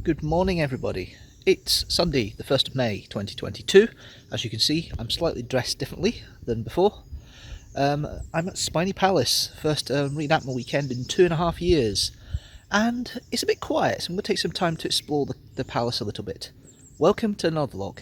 Good morning everybody. It's Sunday the 1st of May 2022. As you can see, I'm slightly dressed differently than before. I'm at Spynie Palace, first reenactment weekend in 2.5 years, and it's a bit quiet, so I'm going to take some time to explore the palace a little bit. Welcome to another vlog.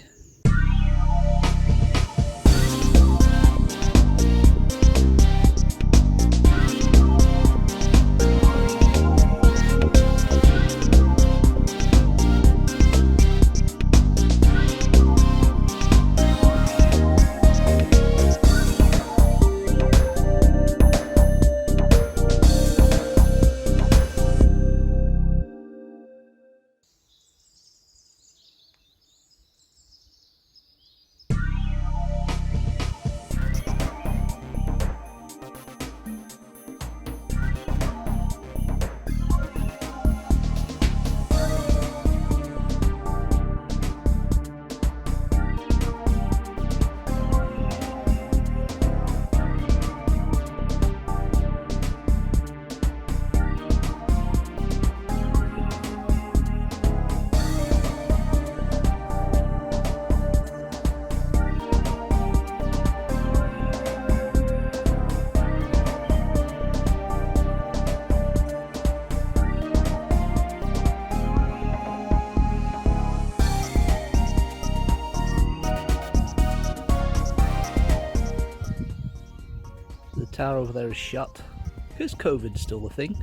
The tower over there is shut because COVID's still a thing,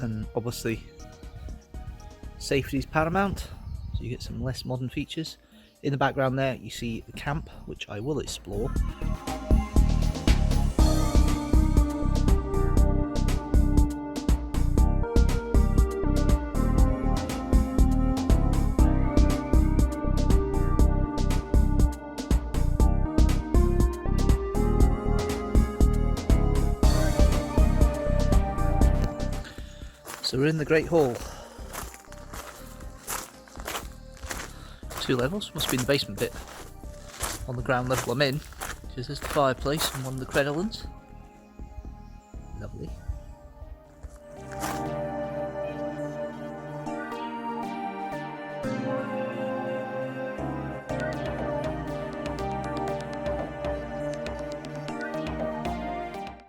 and obviously safety is paramount, so you get some less modern features. In the background there you see the camp, which I will explore. So we're in the Great Hall. 2 levels, must be in the basement bit. On the ground level I'm in, because there's the fireplace and one of the crenolines. Lovely.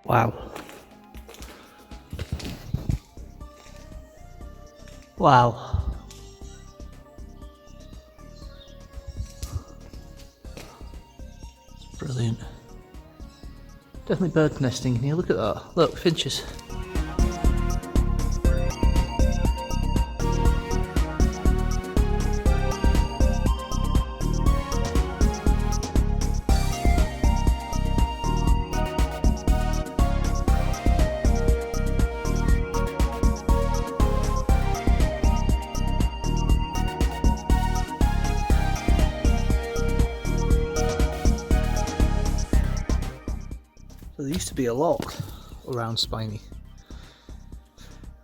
Wow. Wow. It's brilliant. Definitely bird nesting in here, look at that. Look, finches. There used to be a lock around Spynie.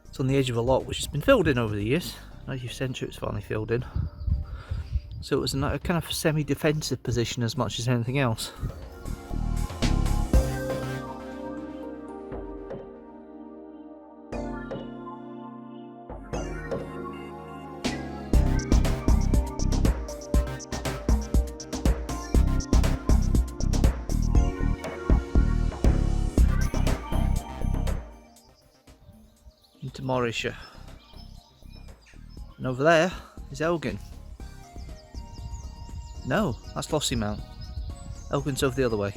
It's on the edge of a lock which has been filled in over the years. 90th century it's finally filled in. So it was a kind of semi-defensive position as much as anything else. Into Morrisshire, and over there is Elgin. No, that's Lossy Mount. Elgin's over the other way.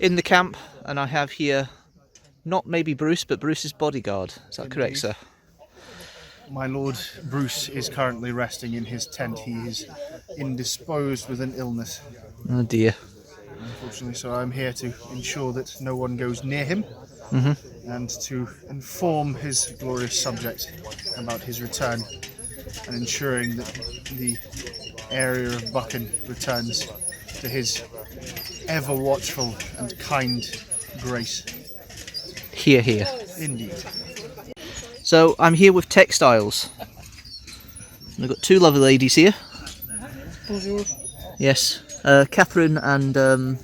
In the camp, and I have here not maybe Bruce, but Bruce's bodyguard. Is that correct, sir? My Lord Bruce is currently resting in his tent. He is indisposed with an illness, Oh dear. unfortunately, so I'm here to ensure that no one goes near him and to inform his glorious subject about his return and ensuring that the area of Buchan returns to his ever watchful and kind grace. Here, here. Indeed. So I'm here with textiles. And I've got two lovely ladies here. Bonjour. Yes, Catherine and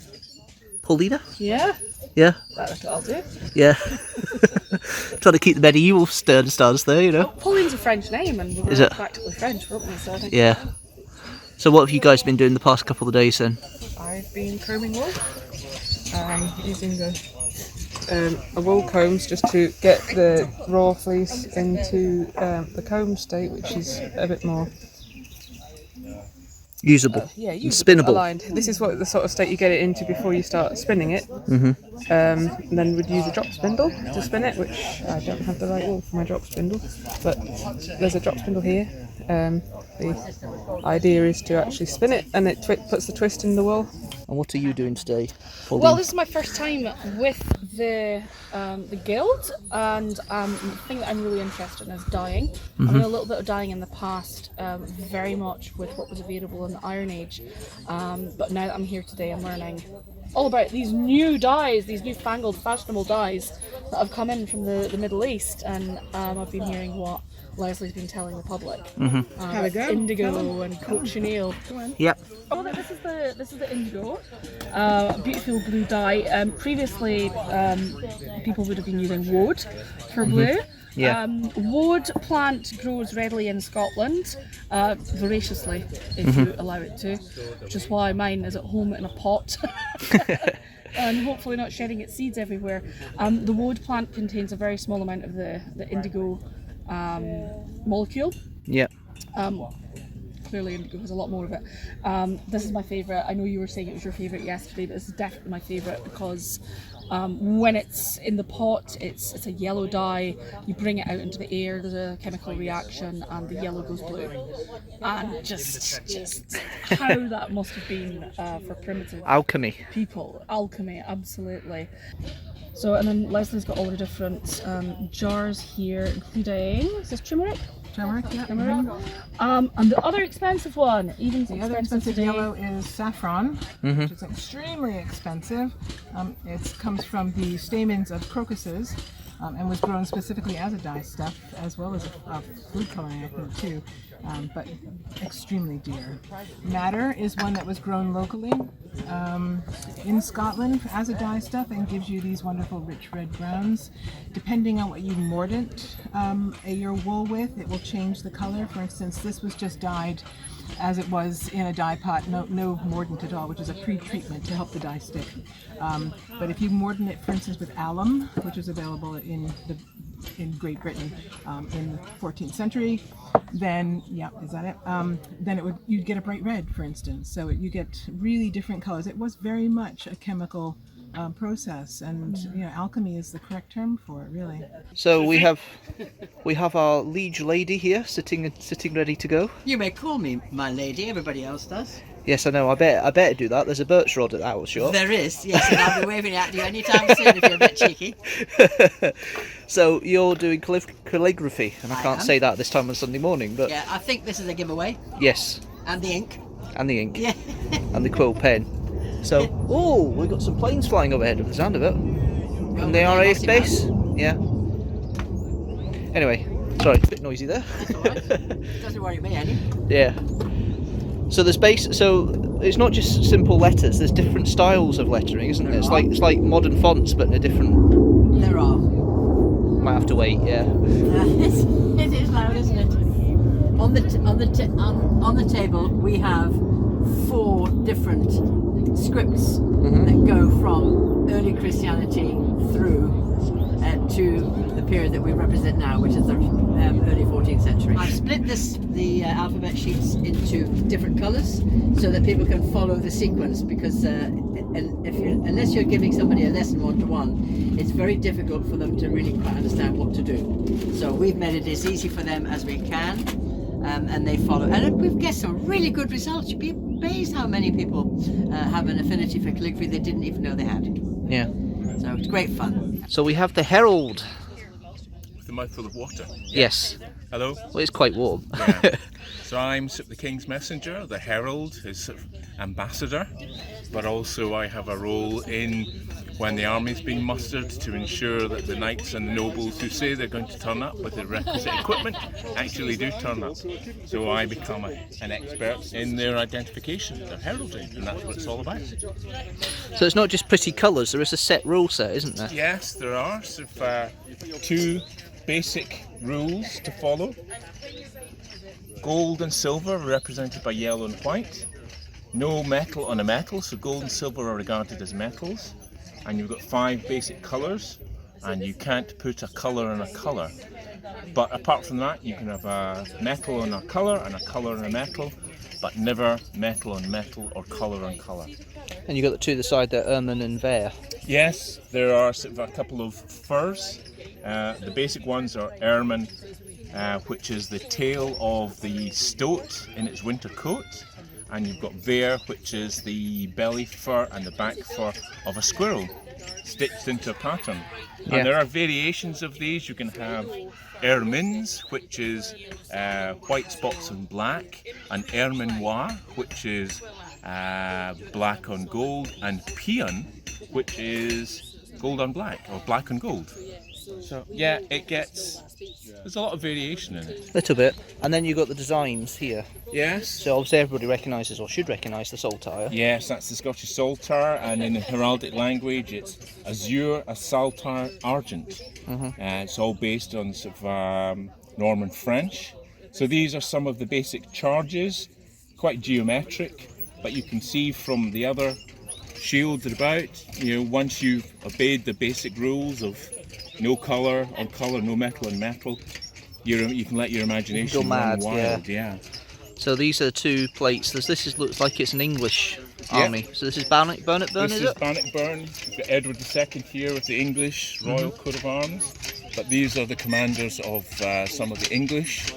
Paulina. Yeah, Yeah, that's what I'll do. yeah. Trying to keep the medieval stance there, you know. Pauline's a French name, and we're Is it? practically French, weren't we? So I think Yeah. So what have you guys been doing the past couple of days then? I've been combing wool, using a wool combs just to get the raw fleece into the comb state, which is a bit more Usable. usable, Spinnable. aligned. This is what the sort of state you get it into before you start spinning it. And then we'd use a drop spindle to spin it, which I don't have the right wool for my drop spindle, but there's a drop spindle here. The idea is to actually spin it, and it puts the twist in the wool. And what are you doing today, Pauline? Well, this is my first time with the guild, and the thing that I'm really interested in is dyeing. I've done a little bit of dyeing in the past, very much with what was available in the Iron Age, but now that I'm here today, I'm learning all about these new dyes, these newfangled, fashionable dyes that have come in from the Middle East, and I've been hearing what Leslie's been telling the public. Indigo and cochineal. Yep. Oh, this is the indigo, beautiful blue dye. Previously, people would have been using woad for blue. Yeah. Woad plant grows readily in Scotland, voraciously, if you allow it to, which is why mine is at home in a pot. And hopefully not shedding its seeds everywhere. The woad plant contains a very small amount of the indigo molecule. Yep. Clearly indigo has a lot more of it. This is my favourite. I know you were saying it was your favourite yesterday, but this is definitely my favourite because when it's in the pot, it's a yellow dye. You bring it out into the air, there's a chemical reaction, and the yellow goes blue. And just how that must have been for primitive Alchemy. people. Alchemy, absolutely. So, and then Leslie's got all the different jars here, including, is this turmeric? Turmeric, yeah. Turmeric. And the other expensive one, even The other expensive today. yellow is saffron, which is extremely expensive. It comes from the stamens of crocuses and was grown specifically as a dye stuff, as well as a food coloring, I think, too, but extremely dear. Madder is one that was grown locally in Scotland as a dye stuff and gives you these wonderful rich red browns. Depending on what you mordant your wool with, it will change the color. For instance, this was just dyed as it was in a dye pot, no mordant at all, which is a pre-treatment to help the dye stick. But if you mordant it, for instance, with alum, which was available in Great Britain in the 14th century, then then you'd get a bright red, for instance. So you get really different colors. It was very much a chemical process, and alchemy is the correct term for it, really. So we have our liege lady here sitting ready to go. You may call me my lady, everybody else does. Yes, I know. I better do that. There's a birch rod at that owl shop. There is, yes, and I'll be waving it at you anytime soon if you're a bit cheeky. So you're doing calligraphy, and I can't am. say that this time on Sunday morning, but Yeah, I think this is a giveaway. yes, And the ink. and the ink, Yeah. and the quill pen. So, we've got some planes flying overhead of the sound of it. From the RAF base. Yeah. Anyway, sorry, a bit noisy there. That's alright. Doesn't worry me any. Yeah. So so it's not just simple letters. There's different styles of lettering, isn't there? It's like modern fonts, but in a different. There are. Might have to wait. Yeah. It is loud, isn't it? On the table we have 4 different scripts that go from early Christianity through to the period that we represent now, which is the early 14th century. I've split the alphabet sheets into different colours so that people can follow the sequence, because unless you're giving somebody a lesson one-to-one, it's very difficult for them to really quite understand what to do. So we've made it as easy for them as we can, and they follow. And we've get some really good results. You'd be amazed how many people have an affinity for calligraphy they didn't even know they had. Yeah. So it's great fun. So we have the Herald. With a mouthful of water. Yes. Hello. Well, it's quite warm. Yeah. So I'm the King's Messenger, the Herald, his ambassador, but also I have a role in when the army's being mustered to ensure that the knights and the nobles who say they're going to turn up with the requisite equipment actually do turn up. So I become an expert in their identification, their heraldry, and that's what it's all about. So it's not just pretty colours, there is a set rule set, isn't there? Yes, there are two basic rules to follow. Gold and silver are represented by yellow and white. No metal on a metal, so gold and silver are regarded as metals. And you've got 5 basic colours, and you can't put a colour on a colour. But apart from that, you can have a metal on a colour and a colour on a metal, but never metal on metal or colour on colour. And you've got the two either side there, ermine and vair. Yes, there are sort of a couple of furs. The basic ones are ermine, which is the tail of the stoat in its winter coat. And you've got vair, which is the belly fur and the back fur of a squirrel stitched into a pattern. Yeah. And there are variations of these. You can have ermines, which is white spots and black, and ermine noir, which is black on gold, and peon, which is gold on black or black on gold. So yeah, there's a lot of variation in it. Little bit. And then you've got the designs here. Yes. So obviously everybody recognises or should recognise the saltire. Yes, that's the Scottish saltire, and in the heraldic language it's azure, a saltire, argent. It's all based on sort of Norman French. So these are some of the basic charges, quite geometric, but you can see from the other shields about, once you've obeyed the basic rules of no colour on colour, no metal on metal, you can let your imagination go mad, run wild. Yeah. So these are 2 plates. Looks like it's an English army. So this is Bannockburn, This is is it? Bannockburn. You've got Edward II here with the English royal coat of arms. But these are the commanders of some of the English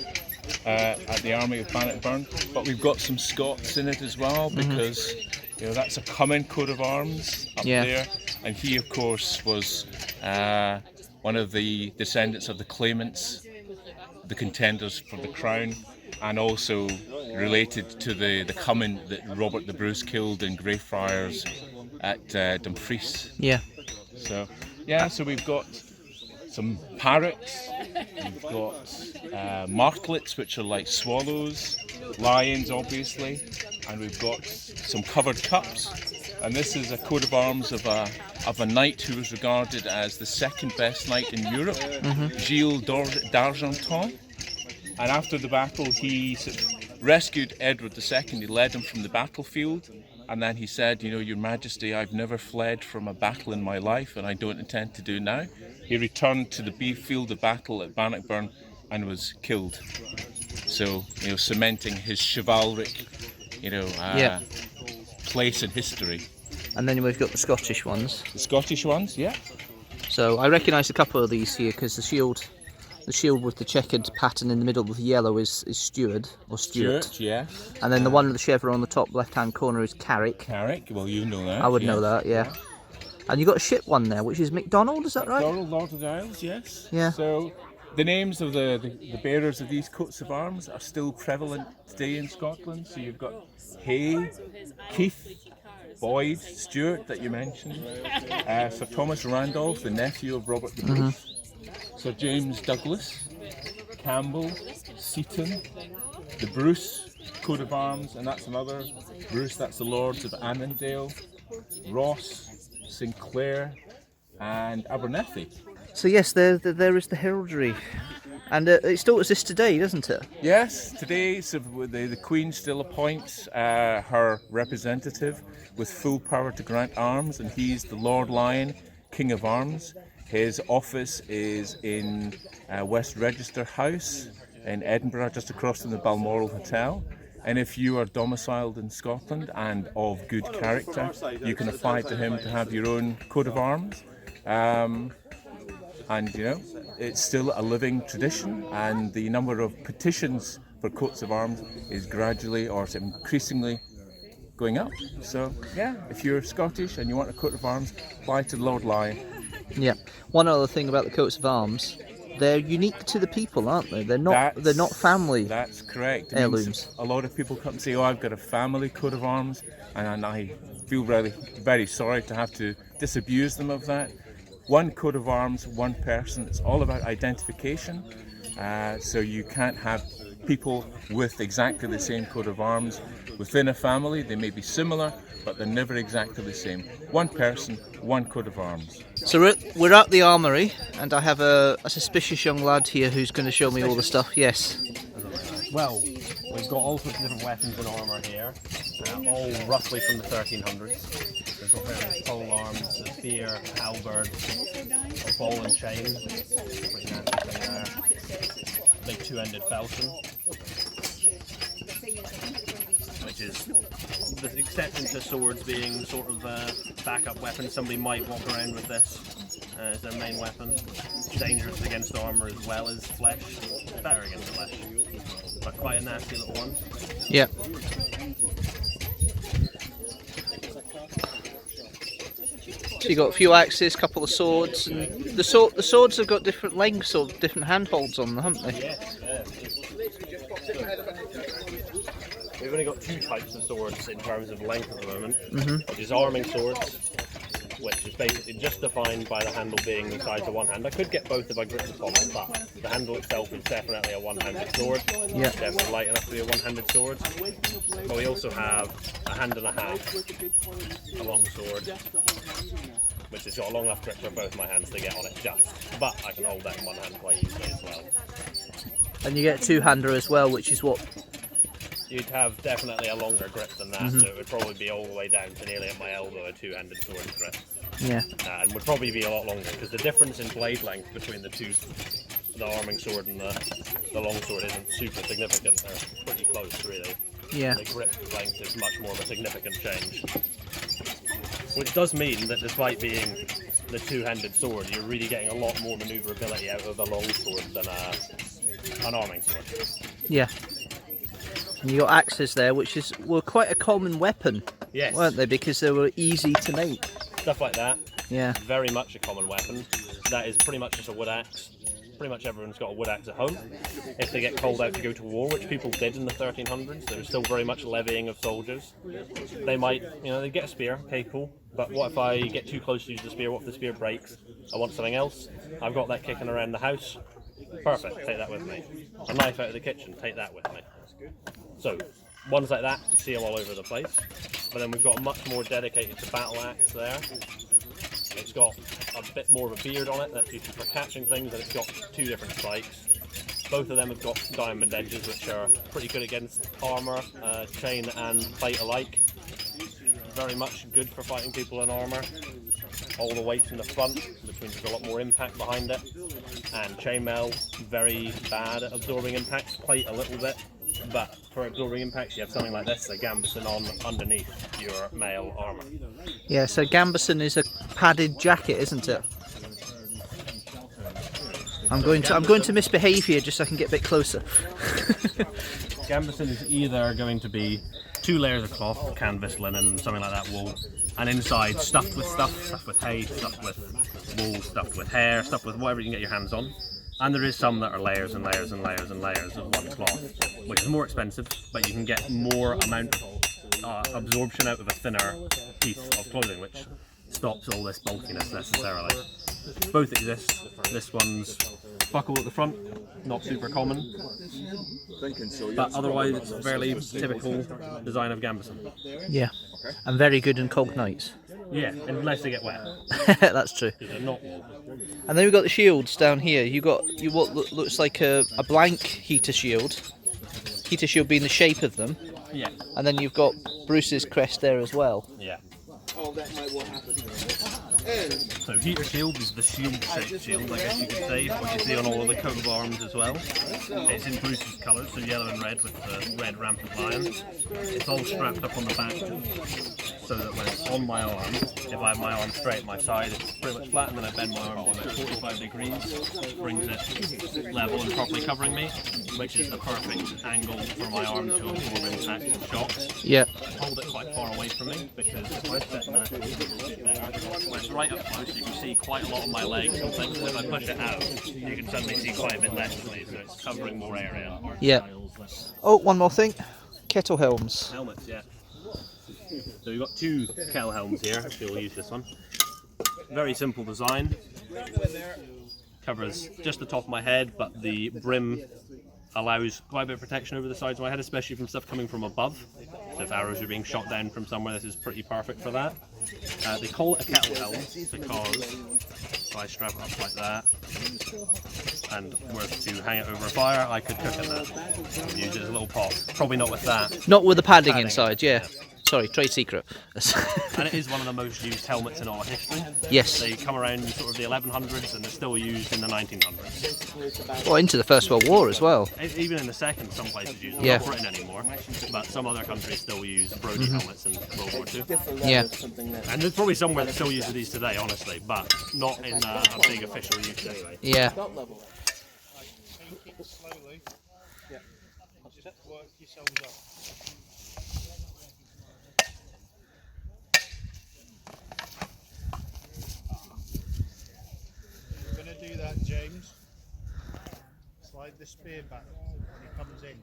at the army of Bannockburn. But we've got some Scots in it as well, because that's a common coat of arms up there. And he, of course, was one of the descendants of the claimants, the contenders for the crown, and also related to the Cummin that Robert the Bruce killed in Greyfriars at Dumfries. Yeah. So we've got some parrots, we've got martlets, which are like swallows, lions obviously, and we've got some covered cups. And this is a coat of arms of a knight who was regarded as the second best knight in Europe, Gilles d'Argenton. And after the battle, he sort of rescued Edward II. He led him from the battlefield, and then he said, Your Majesty, I've never fled from a battle in my life, and I don't intend to do now. He returned to the field of battle at Bannockburn and was killed. So, cementing his chivalric, place in history. And then we've got the Scottish ones. The Scottish ones, yeah. So I recognise a couple of these here because the shield with the checkered pattern in the middle with the yellow is Stuart or Stuart. Stuart, yes. And then the one with the chevron on the top left-hand corner is Carrick. Carrick, well, you know that. I would know that, yeah. And you've got a ship one there, which is MacDonald, is that right? MacDonald, Lord of the Isles, yes. Yeah. So the names of the bearers of these coats of arms are still prevalent today in Scotland. So you've got Hay, Keith, Boyd, Stuart that you mentioned, Sir Thomas Randolph, the nephew of Robert the Bruce, Sir James Douglas, Campbell, Seaton, the Bruce coat of arms, and that's another Bruce, that's the Lords of Annandale, Ross, Sinclair, and Abernethy. So yes, there is the heraldry. And it still exists today, doesn't it? Yes, today so the Queen still appoints her representative with full power to grant arms, and he's the Lord Lion, King of Arms. His office is in West Register House in Edinburgh, just across from the Balmoral Hotel. And if you are domiciled in Scotland and of good character, you can apply to him to have your own coat of arms. And it's still a living tradition, and the number of petitions for coats of arms is gradually or increasingly going up. So yeah, if you're Scottish and you want a coat of arms, apply to Lord Lion. Yeah. One other thing about the coats of arms, they're unique to the people, aren't they? They're not family. That's correct. Heirlooms. A lot of people come and say, "Oh, I've got a family coat of arms," and I feel really very sorry to have to disabuse them of that. One coat of arms, one person. It's all about identification. So you can't have people with exactly the same coat of arms within a family. They may be similar, but they're never exactly the same. One person, one coat of arms. So we're at the Armoury, and I have a suspicious young lad here who's going to show me all the stuff. Yes. Well, we've got all sorts of different weapons and armour here, all roughly from the 1300s. We've got various pole arms, a spear, halberd, a ball and chain, pretty nasty thing there, a big two-ended falchion, which is the exception to swords being sort of a backup weapon. Somebody might walk around with this as their main weapon. Dangerous against armour as well as flesh, better against flesh, but quite a nasty little one. Yeah. So you got a few axes, a couple of swords, and the swords have got different lengths or different handholds on them, haven't they? Yes, yeah. We've only got two types of swords in terms of length at the moment, which is arming swords, which is basically just defined by the handle being the size of one hand. I could get both if I gripped upon it, but the handle itself is definitely a one-handed sword. Yeah. It's definitely light enough to be a one-handed sword. But we also have a hand and a half, a long sword, which has got a long enough grip for both my hands to get on it just. But I can hold that in one hand quite easily as well. And you get a two-hander as well, which is what? You'd have definitely a longer grip than that, so it would probably be all the way down to nearly at my elbow, a two-handed sword grip. Yeah. And would probably be a lot longer, because the difference in blade length between the two, the arming sword and the long sword, isn't super significant. They're pretty close, really. Yeah. The grip length is much more of a significant change. Which does mean that despite being the two-handed sword, you're really getting a lot more manoeuvrability out of the long sword than an arming sword. Yeah. And you got axes there, which were quite a common weapon, Yes. weren't they? Because they were easy to make. Stuff like that. Yeah. Very much a common weapon. That is pretty much just a wood axe. Pretty much everyone's got a wood axe at home. If they get called out to go to war, which people did in the 1300s, there was still very much levying of soldiers. They might, they get a spear, okay, cool. But what if I get too close to use the spear? What if the spear breaks? I want something else. I've got that kicking around the house. Perfect, take that with me. A knife out of the kitchen, take that with me. So, ones like that, you see them all over the place. But then we've got a much more dedicated to battle axe there. It's got a bit more of a beard on it that's used for catching things, and it's got two different spikes. Both of them have got diamond edges, which are pretty good against armour, chain and plate alike. Very much good for fighting people in armour. All the weight in the front, which means there's a lot more impact behind it. And chainmail, very bad at absorbing impacts, plate a little bit. But for absorbing impacts, you have something like this, a gambeson on underneath your mail armour. Yeah, so gambeson is a padded jacket, isn't it? I'm going to misbehave here just so I can get a bit closer. Gambeson is either going to be 2 layers of cloth, canvas, linen, something like that, wool, and inside stuffed with hay, stuffed with wool, stuffed with hair, stuffed with whatever you can get your hands on. And there is some that are layers and layers and layers and layers of one cloth, which is more expensive, but you can get more amount of absorption out of a thinner piece of clothing, which stops all this bulkiness necessarily. Both exist. This one's buckle at the front, not super common, but otherwise it's a fairly typical design of gambeson. Yeah, and very good in cold nights. Yeah, unless they get wet. That's true. They're not warm. And then we've got the shields down here. You got what looks like a blank heater shield. Heater shield being the shape of them. Yeah. And then you've got Bruce's crest there as well. Yeah. So heater shield is the shield-shaped shield, I guess you could say, what you see on all of the coat of arms as well. It's in Bruce's colours, so yellow and red with the red rampant lion. It's all strapped up on the back, so that when it's on my arm, if I have my arm straight at my side, it's pretty much flat, and then I bend my arm to about 45 degrees, brings it level and properly covering me, which is the perfect angle for my arm to absorb impact and shocks. Yeah. hold it quite far away from me because if I set that there, when it's right up close, you can see quite a lot of my legs and things. If I push it out, you can suddenly see quite a bit less of me, so it's covering more area. Yeah. Oh, one more thing. Kettle helms. Helmets, yeah. So we've got 2 kettle helms here. Actually, we'll use this one. Very simple design. Covers just the top of my head, but the brim allows quite a bit of protection over the sides of my head, especially from stuff coming from above. So if arrows are being shot down from somewhere, this is pretty perfect for that. They call it a kettle helm because if I strap it up like that and were to hang it over a fire, I could cook in that. Use it as a little pot. Probably not with that. Not with the padding inside, yeah. Sorry, trade secret. And it is one of the most used helmets in all of history. Yes. They come around sort of the 1100s and they're still used in the 1900s. Well, into the First World War as well. Even in the second, some places use them. Yeah. Not Britain anymore, but some other countries still use Brody helmets in World War II. Yeah. And there's probably somewhere that still uses these today, honestly, but not in a big official use anyway. Yeah. Slowly. Yeah. Just work yourselves up. You're going to do that, James. Slide the spear back when he comes in.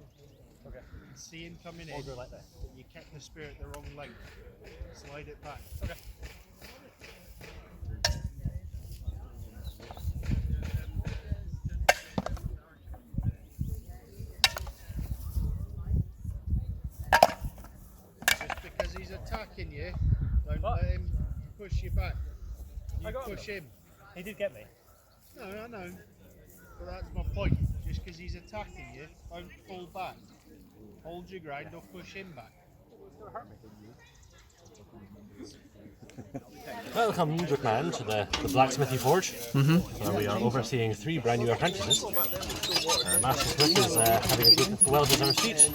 Okay. You can see him coming in. I'll go like that. But you kept the spear at the wrong length. Slide it back. Okay. He's attacking you, don't let him push you back. You push him. He did get me. No, I know. But that's my point. Just because he's attacking you, don't fall back. Hold your ground or push him back. Welcome, good man, to the blacksmithy forge, where we are overseeing 3 brand new apprentices. Master Smith is having a group of well-deserved seat,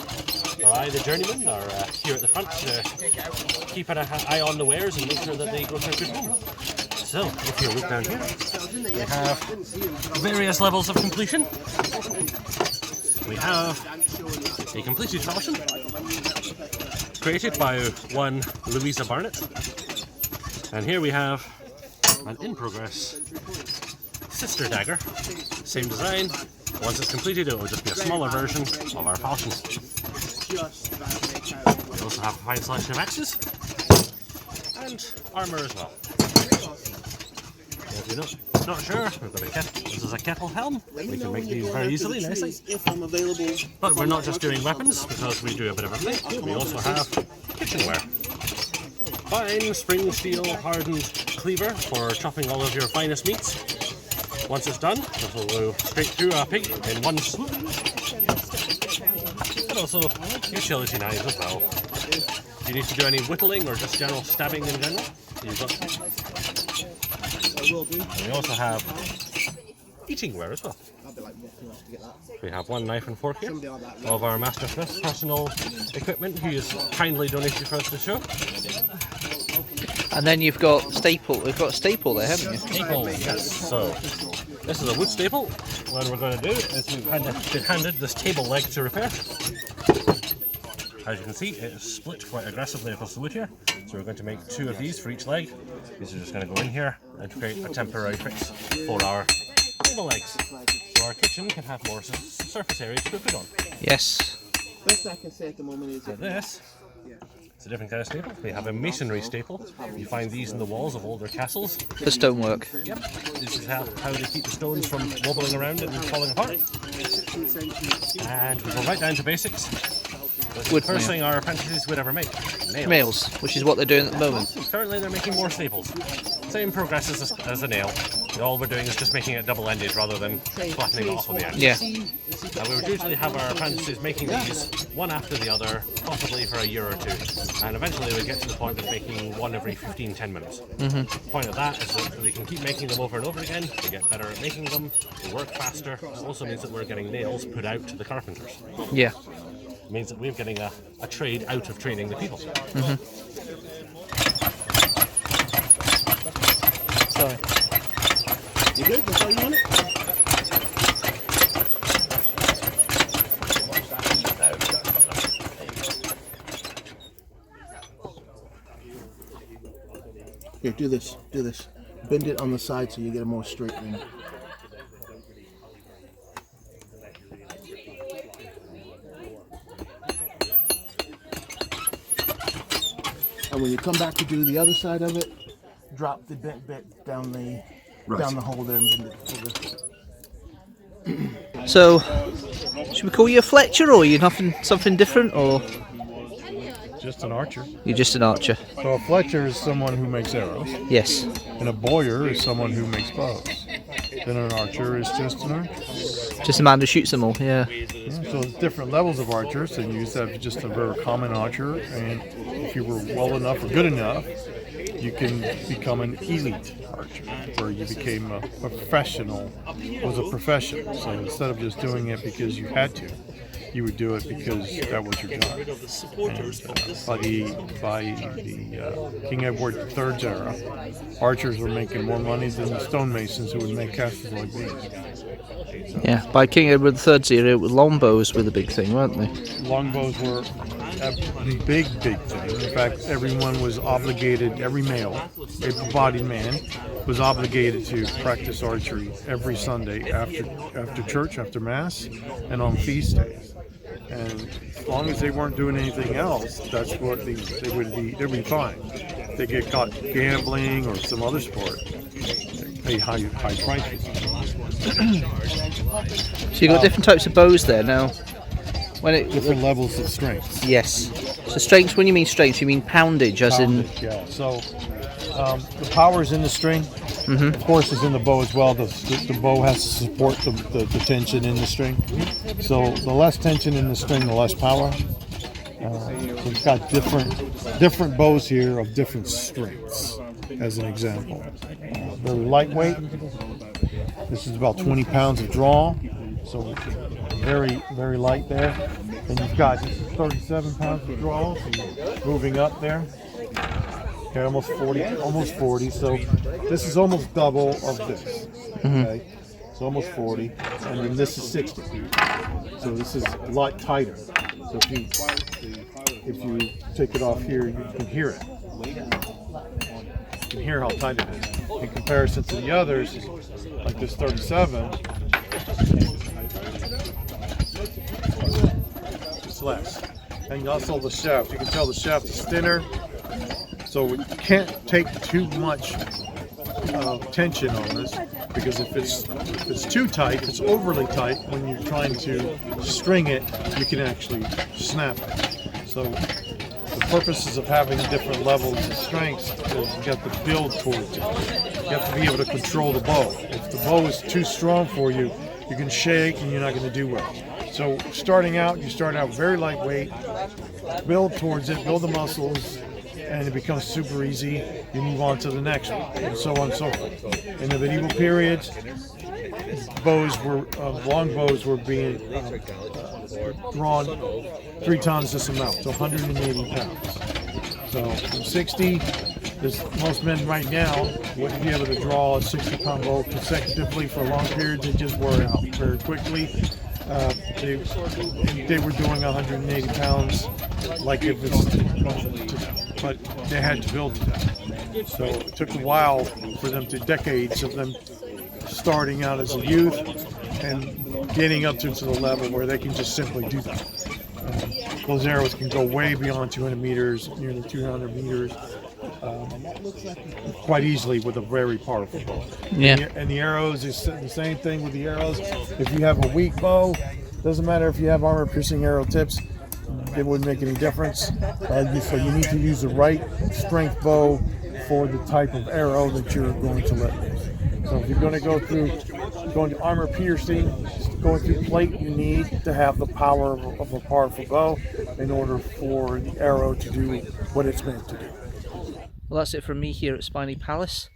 while I, the journeyman, are here at the front to keep an eye on the wares and make sure that they go to a good home. So, if you look down here, we have various levels of completion. We have a completed falchion, created by one Louisa Barnett. And here we have an in-progress sister dagger. Same design. Once it's completed, it will just be a smaller version of our falchions. We also have a fine selection of axes and armour as well. If you're not sure, we've got a kettle. This is a kettle helm. We can make these very easily, nicely. But we're not just doing weapons, because we do a bit of everything. We also have kitchenware. Fine spring steel hardened cleaver for chopping all of your finest meats. Once it's done, this will go straight through a pig in one swoop. And also utility knives as well. If you need to do any whittling or just general stabbing in general, you've got. And we also have eating ware as well. We have one knife and fork here of our Master Smith's personal equipment he has kindly donated for us to show. And then you've got staple. We've got a staple there, haven't you? Staple, yes. So this is a wood staple. What we're going to do is we've been handed this table leg to repair. As you can see, it is split quite aggressively across the wood here. So we're going to make 2 of these for each leg. These are just going to go in here and create a temporary fix for our table legs. So our kitchen can have more surface area to cook it on. Yes. Best I can say at the moment is So this, it's a different kind of staple. We have a masonry staple. You find these in the walls of older castles. For stonework. Yep. This is how they keep the stones from wobbling around and falling apart. And we go right down to basics. The first thing our apprentices would ever make. Nails, which is what they're doing at the moment. Currently they're making more staples. Same progress as a nail. All we're doing is just making it double-ended rather than flattening it off on the end. Yeah. We would usually have our apprentices making these one after the other, possibly for a year or 2. And eventually we get to the point of making one every 15-10 minutes. The point of that is that they can keep making them over and over again. They get better at making them. They work faster. It also means that we're getting nails put out to the carpenters. Yeah. It means that we're getting a trade out of training the people. Sorry. You good? That's all you want it? Here, do this. Do this. Bend it on the side so you get a more straight ring. And when you come back to do the other side of it, drop the bent bit down the hole there and bend it over. So, should we call you a Fletcher, or are you something different, or Just an archer. you're just an archer? So a Fletcher is someone who makes arrows, Yes. and a bowyer is someone who makes bows. Then an archer is just an archer. Just a man who shoots them all, yeah. So there's different levels of archers, and you used to have just a very common archer, and if you were well enough or good enough, you can become an elite archer, where you became a professional. It was a profession. So instead of just doing it because you had to, you would do it because that was your job. And by the King Edward III's era, archers were making more money than the stonemasons who would make castles like these. Yeah, by King Edward III's era, longbows were the big thing, weren't they? Longbows were a big thing. In fact, everyone was obligated, every male, able-bodied man, was obligated to practice archery every Sunday after church, after Mass, and on feast days. And as long as they weren't doing anything else, that's what they would be fine. If they get caught gambling or some other sport, they pay high prices. So you've got different types of bows there now. Different levels of strength. Yes. So strength, when you mean strength, you mean poundage, as in... Yeah, so the power is in the string. Of course, is in the bow as well. The bow has to support the tension in the string. So the less tension in the string, the less power. So we've got different bows here of different strengths, as an example. They're lightweight. This is about 20 pounds of draw, so very, very light there. And you've got 37 pounds of draw, so you're moving up there. Okay, almost 40. So this is almost double of this. Okay, so almost 40, and then this is 60. So this is a lot tighter. So if you take it off here, you can hear it. You can hear how tight it is. In comparison to the others, like this 37, it's less. And also the shaft. You can tell the shaft is thinner. So you can't take too much tension on this, because if it's too tight, if it's overly tight, when you're trying to string it, you can actually snap it. So the purposes of having different levels of strength is you have to build towards it. You have to be able to control the bow. If the bow is too strong for you, you can shake and you're not going to do well. So starting out, you start out very lightweight, build towards it, build the muscles, and it becomes super easy. You move on to the next one, and so on and so forth. In the medieval periods, long bows were being drawn 3 times this amount, so 180 pounds. So from 60, most men right now wouldn't be able to draw a 60-pound bow consecutively for long periods. It just wore out very quickly. They were doing 180 pounds, like if it's, but they had to build to that. So it took a while for them decades of them starting out as a youth and getting up to the level where they can just simply do that. Those arrows can go way beyond 200 meters, nearly 200 meters, quite easily with a very powerful bow. Yeah. And the arrows is the same thing with the arrows. If you have a weak bow, doesn't matter if you have armor-piercing arrow tips, it wouldn't make any difference. So you need to use the right strength bow for the type of arrow that you're going to let loose. So if you're going to go to armor piercing, going through plate, you need to have the power of a powerful bow in order for the arrow to do what it's meant to do. Well, that's it from me here at Spynie Palace.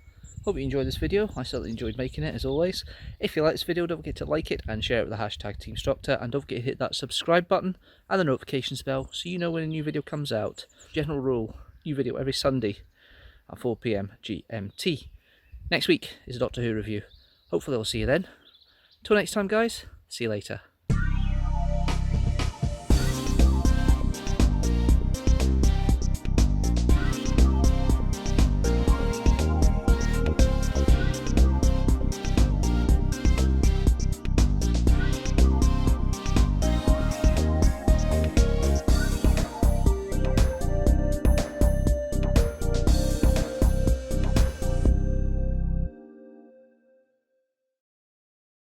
Hope you enjoyed this video. I certainly enjoyed making it, as always. If you like this video, don't forget to like it and share it with the hashtag teamstructor, and don't forget to hit that subscribe button and the notifications bell so you know when a new video comes out. General rule, new video every Sunday at 4 PM GMT. Next week is a Doctor Who review. Hopefully I'll see you then. Till next time, guys. See you later.